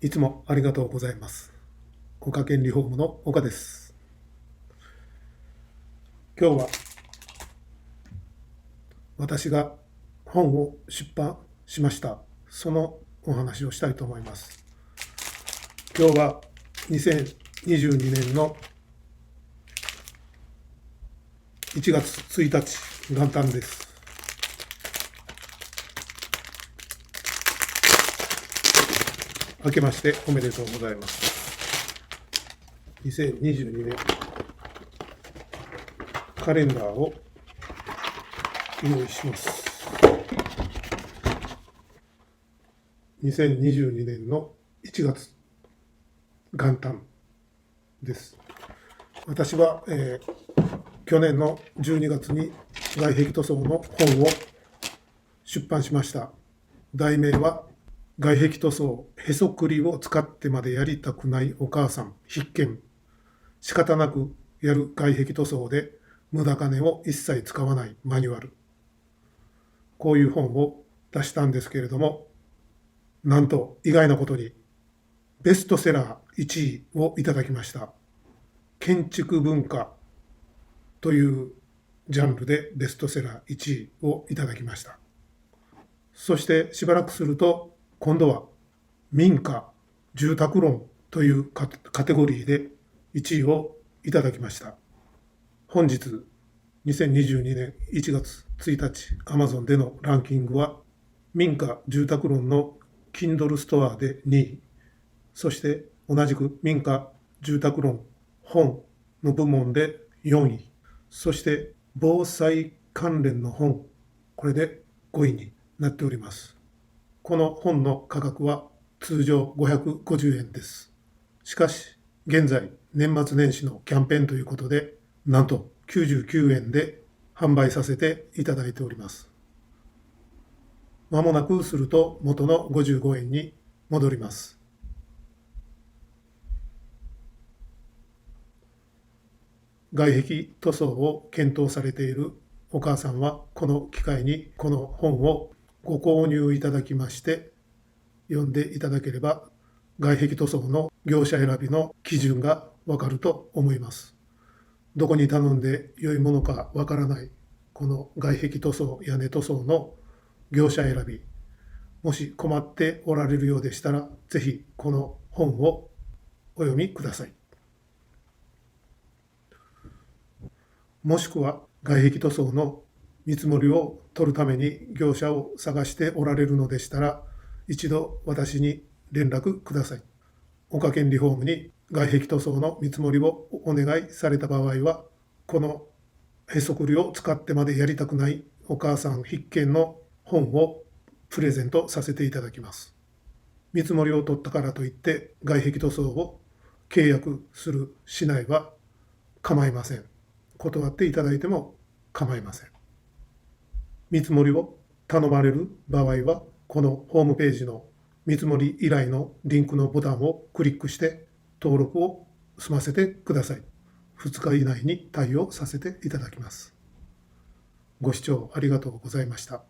いつもありがとうございます。岡県リフォームの岡です。今日は私が本を出版しました。そのお話をしたいと思います。今日は2022年の1月1日、元旦です。明けましておめでとうございます。2022年カレンダーを用意します。2022年の1月元旦です。私は、去年の12月に外壁塗装の本を出版しました。題名は外壁塗装へそくりを使ってまでやりたくないお母さん必見。仕方なくやる外壁塗装で無駄金を一切使わないマニュアル。こういう本を出したんですけれども、なんと意外なことにベストセラー1位をいただきました。建築文化というジャンルでベストセラー1位をいただきました。そしてしばらくすると、今度は民家住宅論というカテゴリーで1位をいただきました。本日2022年1月1日 Amazon でのランキングは、民家住宅論の Kindle ストアで2位、そして同じく民家住宅論本の部門で4位、そして防災関連の本、これで5位になっております。この本の価格は通常550円です。しかし現在年末年始のキャンペーンということで、なんと99円で販売させていただいております。まもなくすると元の55円に戻ります。外壁塗装を検討されているお母さんは、この機会にこの本をご購入いただきまして、読んでいただければ外壁塗装の業者選びの基準がわかると思います。どこに頼んで良いものかわからない、この外壁塗装、屋根塗装の業者選び、もし困っておられるようでしたら、ぜひこの本をお読みください。もしくは外壁塗装の見積もりを取るために業者を探しておられるのでしたら、一度私に連絡ください。岡県リフォームに外壁塗装の見積もりをお願いされた場合は、このへそくりを使ってまでやりたくないお母さん必見の本をプレゼントさせていただきます。見積もりを取ったからといって外壁塗装を契約するしないは構いません。断っていただいても構いません。見積もりを頼まれる場合は、このホームページの見積もり依頼のリンクのボタンをクリックして登録を済ませてください。2日以内に対応させていただきます。ご視聴ありがとうございました。